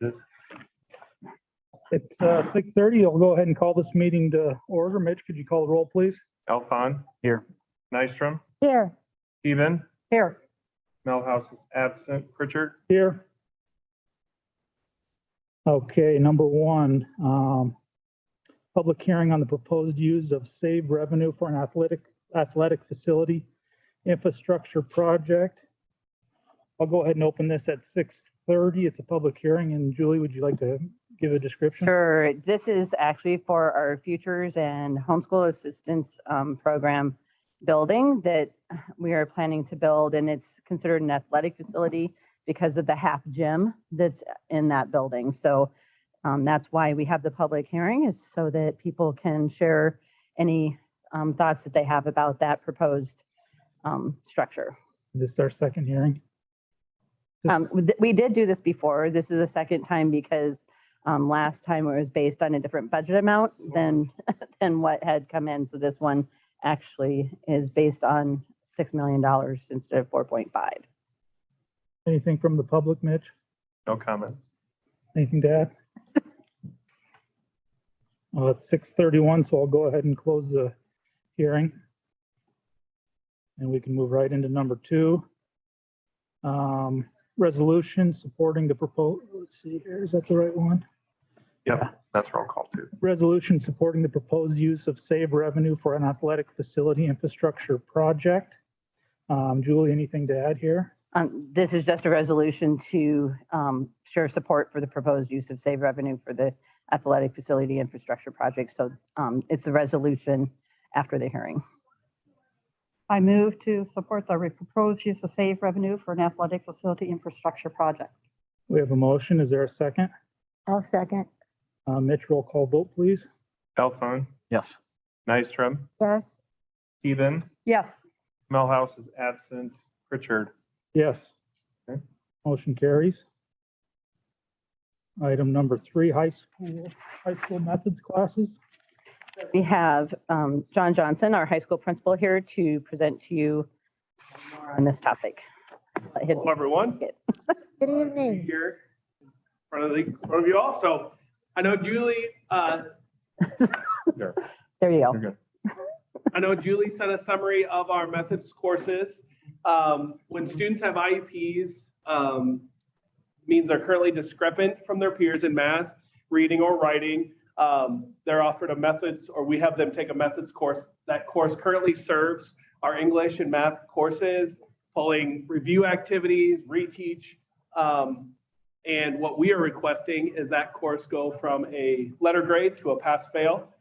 It's 6:30. I'll go ahead and call this meeting to order. Mitch, could you call the roll, please? Alphon. Here. Nystrom. Here. Stephen. Here. Melhouse is absent. Pritchard. Here. Okay, number one, public hearing on the proposed use of saved revenue for an athletic facility infrastructure project. I'll go ahead and open this at 6:30. It's a public hearing. And Julie, would you like to give a description? Sure. This is actually for our Futures and Homeschool Assistance Program building that we are planning to build, and it's considered an athletic facility because of the half gym that's in that building. So that's why we have the public hearing, is so that people can share any thoughts that they have about that proposed structure. This is our second hearing. We did do this before. This is a second time because last time it was based on a different budget amount than what had come in. So this one actually is based on $6 million instead of 4.5. Anything from the public, Mitch? No comments. Anything to add? It's 6:31, so I'll go ahead and close the hearing. And we can move right into number two. Resolution supporting the proposed, let's see here, is that the right one? Yep, that's roll call too. Resolution supporting the proposed use of save revenue for an athletic facility infrastructure project. Julie, anything to add here? This is just a resolution to share support for the proposed use of save revenue for the athletic facility infrastructure project. So it's the resolution after the hearing. I move to support the proposed use of save revenue for an athletic facility infrastructure project. We have a motion. Is there a second? I'll second. Mitch, roll call vote, please. Alphon. Yes. Nystrom. Yes. Stephen. Yes. Melhouse is absent. Pritchard. Yes. Okay. Motion carries. Item number three, high school methods classes. We have John Johnson, our high school principal, here to present to you more on this topic. Hello, everyone. Good Be here in front of you all. So I know Julie, There you go. You're good. I know Julie sent a summary of our methods courses. When students have IEPs, means they're currently discrepant from their peers in math, reading, or writing. They're offered a methods, or we have them take a methods course. That course currently serves our English and math courses, pulling review activities, reteach. And what we are requesting is that course go from a letter grade to a pass-fail.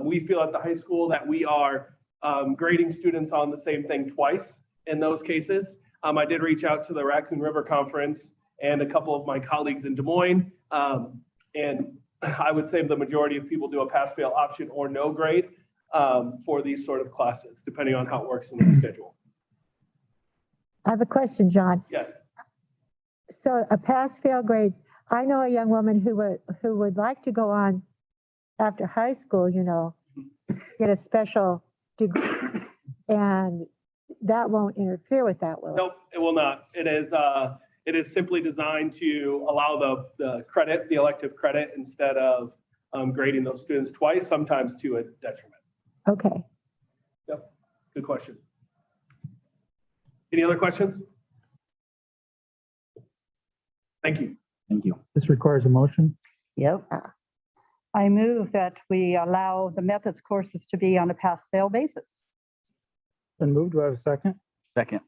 We feel at the high school that we are grading students on the same thing twice in those cases. I did reach out to the Raccoon River Conference and a couple of my colleagues in Des Moines. And I would say the majority of people do a pass-fail option or no grade for these sort of classes, depending on how it works in their schedule. I have a question, John. Yes. So a pass-fail grade, I know a young woman who would like to go on after high school, get a special degree, and that won't interfere with that, will it? Nope, it will not. It is simply designed to allow the credit, the elective credit, instead of grading those students twice, sometimes to a detriment. Okay. Yep, good question. Any other questions? Thank you. Thank you. This requires a motion. Yep. I move that we allow the methods courses to be on a pass-fail basis. Been moved. Do I have a second? Second.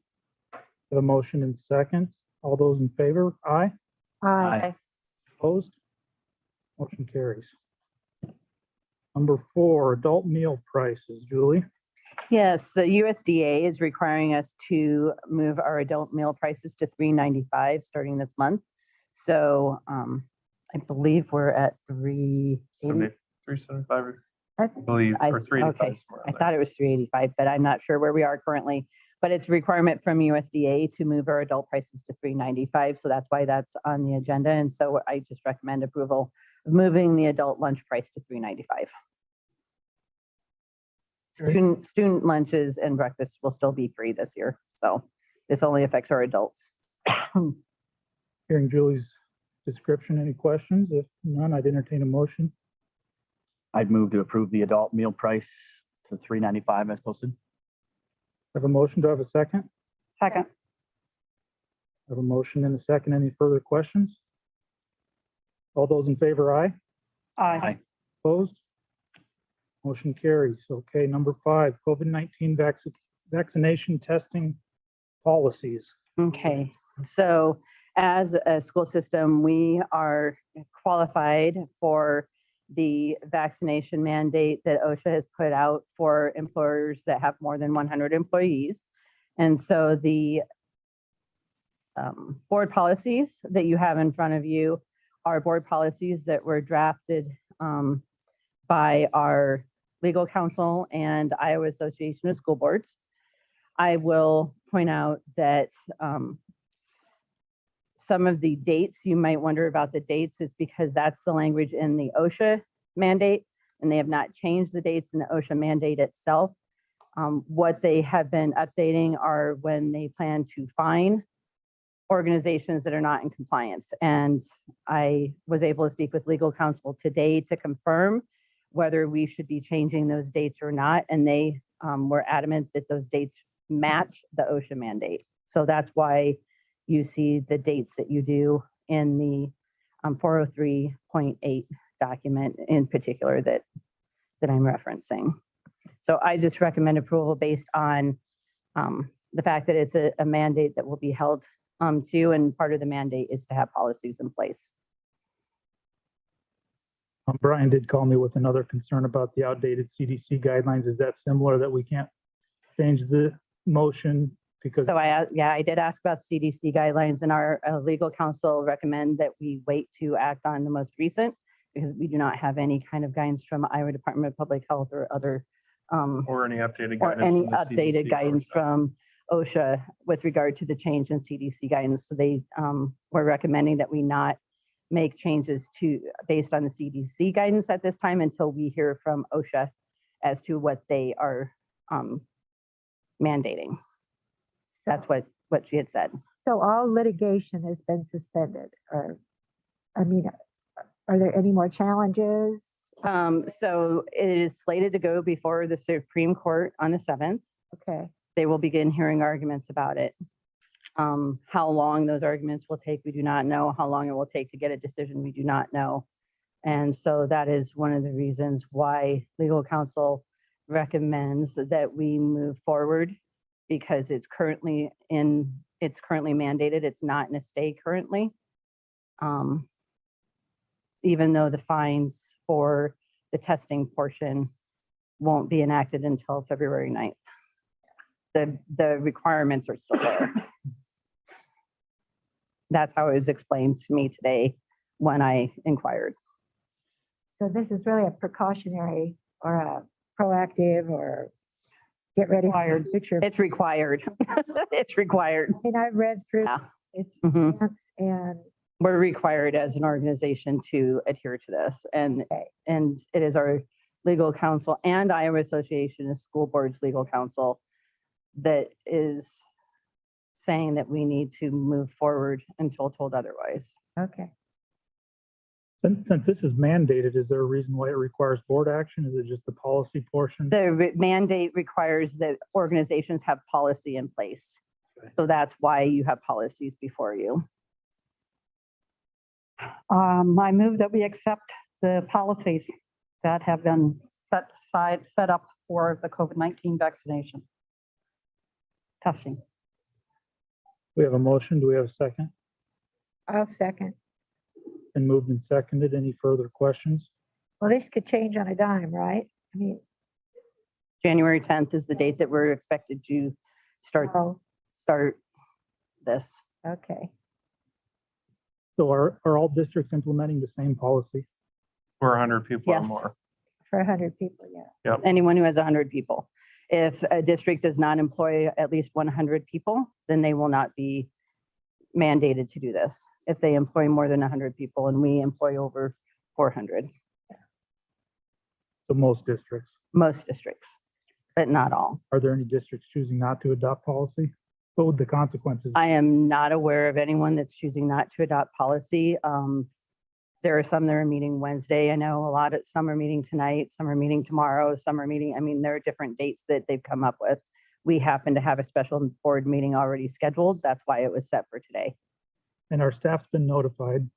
The motion and second. All those in favor? Aye. Aye. Opposed? Motion carries. Number four, adult meal prices. Julie? Yes, the USDA is requiring us to move our adult meal prices to $3.95 starting this month. So I believe we're at $3.80. 375, I I believe, or 385. Okay, I thought it was $3.85, but I'm not sure where we are currently. But it's a requirement from USDA to move our adult prices to $3.95. So that's why that's on the agenda. And so I just recommend approval of moving the adult lunch price to $3.95. Student lunches and breakfast will still be free this year. So this only affects our adults. Hearing Julie's description. Any questions? If none, I'd entertain a motion. I'd move to approve the adult meal price to $3.95 as posted. Have a motion. Do I have a second? Second. Have a motion and a second. Any further questions? All those in favor, aye. Aye. Opposed? Motion carries. Okay, number 5, COVID-19 vaccination testing policies. Okay, so as a school system, we are qualified for the vaccination mandate that OSHA has put out for employers that have more than 100 employees. And so the board policies that you have in front of you are board policies that were drafted by our legal counsel and Iowa Association of School Boards. I will point out that some of the dates, you might wonder about the dates, is because that's the language in the OSHA mandate, and they have not changed the dates in the OSHA mandate itself. What they have been updating are when they plan to fine organizations that are not in compliance. And I was able to speak with legal counsel today to confirm whether we should be changing those dates or not. And they were adamant that those dates match the OSHA mandate. So that's why you see the dates that you do in the 403.8 document in particular that I'm referencing. So I just recommend approval based on the fact that it's a mandate that will be held to, and part of the mandate is to have policies in place. Brian did call me with another concern about the outdated CDC guidelines. Is that similar, that we can't change the motion because? So I did ask about CDC guidelines, and our legal counsel recommend that we wait to act on the most recent because we do not have any kind of guidance from Iowa Department of Public Health or other Or any updated or guidance. any from the updated CDC guidance OSHA. from OSHA with regard to the change in CDC guidance. So they were recommending that we not make changes based on the CDC guidance at this time until we hear from OSHA as to what they are mandating. That's what she had said. So all litigation has been suspended, or, I mean, are there any more challenges? So it is slated to go before the Supreme Court on the 7th. Okay, They will begin hearing arguments about it. How long those arguments will take, we do not know. How long it will take to get a decision, we do not know. And so that is one of the reasons why legal counsel recommends that we move forward, because it's currently mandated. It's not in a stay currently. Even though the fines for the testing portion won't be enacted until February 9th. The requirements are still there. That's how it was explained to me today when I inquired. so this is really a precautionary or a proactive or get ready for the future. It's required. It's required. I mean, I've read through Yeah. its Mhm. stance, and We're required as an organization to adhere to this. And it is our legal counsel and Iowa Association of School Boards legal counsel that is saying that we need to move forward until told otherwise. okay. Since this is mandated, is there a reason why it requires board action? Is it just the policy portion? The mandate requires that organizations have policy in place. So that's why you have policies before you. I move that we accept the policies that have been set up for the COVID-19 vaccination testing. We have a motion. Do we have a second? I'll second. Been moved and seconded. Any further questions? Well, this could change on a dime, right? I mean, January 10th is the date that we're expected to start oh, this. okay. So are all districts implementing the same policy? For 100 people or Yes. more. For 100 people, yeah. Anyone who has 100 people. If a district does not employ at least 100 people, then they will not be mandated to do this. If they employ more than 100 people, and we employ over 400, So most districts. most districts, but not all. Are there any districts choosing not to adopt policy? What would the consequences? I am not aware of anyone that's choosing not to adopt policy. There are some that are meeting Wednesday. I know some are meeting tonight, some are meeting tomorrow, some are meeting, I mean, there are different dates that they've come up with. We happen to have a special board meeting already scheduled. That's why it was set for today. And our staff's been notified.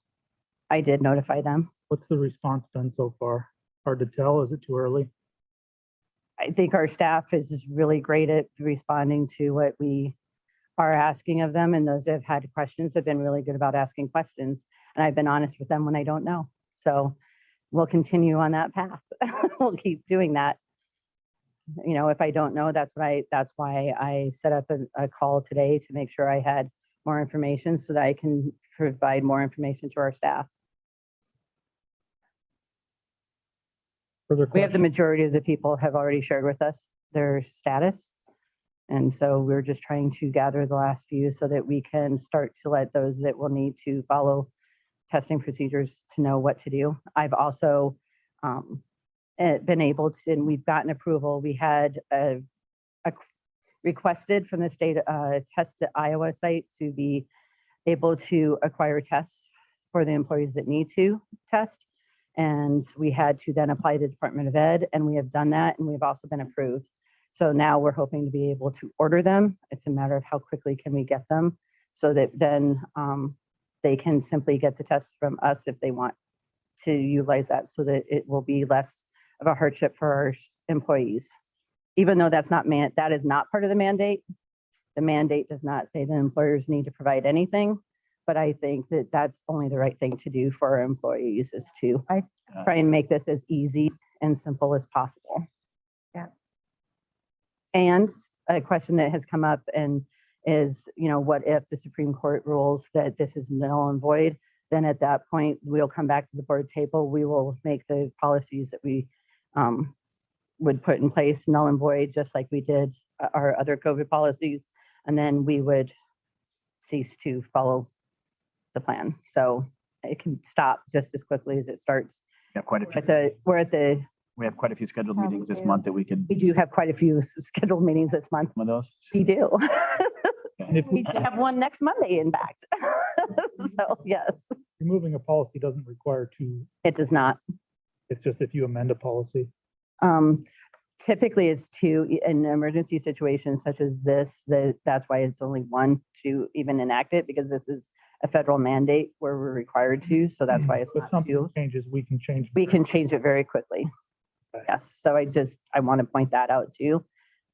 I did notify them. What's the response been so far? Hard to tell. Is it too early? I think our staff is really great at responding to what we are asking of them. And those that have had questions have been really good about asking questions. And I've been honest with them when I don't know. So we'll continue on that path. We'll keep doing that. You know, if I don't know, that's why I set up a call today to make sure I had more information so that I can provide more information to our staff. Further We have the questions? majority of the people have already shared with us their status. And so we're just trying to gather the last few so that we can start to let those that will need to follow testing procedures to know what to do. I've also been able to, and we've gotten approval. We had requested from the state test Iowa site to be able to acquire tests for the employees that need to test. And we had to then apply to the Department of Ed, and we have done that, and we've also been approved. So now we're hoping to be able to order them. It's a matter of how quickly can we get them so that then they can simply get the tests from us if they want to utilize that so that it will be less of a hardship for our employees. Even though that is not part of the mandate. The mandate does not say that employers need to provide anything, but I think that that's only the right thing to do for our employees is to try and make this as easy and simple as possible. Yeah. And a question that has come up and is, you know, what if the Supreme Court rules that this is null and void? Then at that point, we'll come back to the board table. We will make the policies that we would put in place null and void, just like we did our other COVID policies. And then we would cease to follow the plan. So it can stop just as quickly as it starts. We have quite a We we have quite a few scheduled Oh, meetings we this do. month that we could, do have quite a few scheduled meetings this month. some of those. We do. And if We have one next Monday, in fact. So yes, removing a policy doesn't require two, it does not. it's just if you amend a policy. Typically, it's two in emergency situations such as this. That's why it's only one to even enact it, because this is a federal mandate where we're required to. So that's why it's If not something two. changes, we can change. We can change it very quickly. Yes. So I want to point that out too.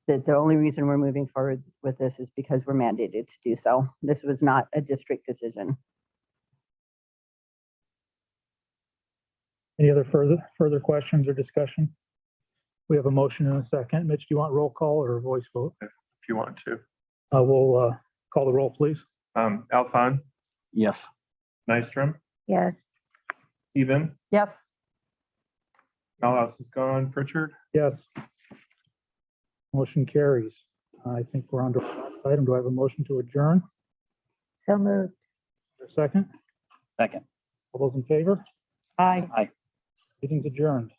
That the only reason we're moving forward with this is because we're mandated to do so. This was not a district decision. Any other further questions or discussion? We have a motion and a second. Mitch, do you want roll call or a voice vote? If you want to. We'll call the roll, please. Alphon, Yes. Nystrom, Yes. Stephen, Yes. Malhouse is gone. Pritchard, Yes. Motion carries. I think we're on to the last item. Do I have a motion to adjourn? So moved. A second? Second. All those in favor? Aye. Meeting's adjourned.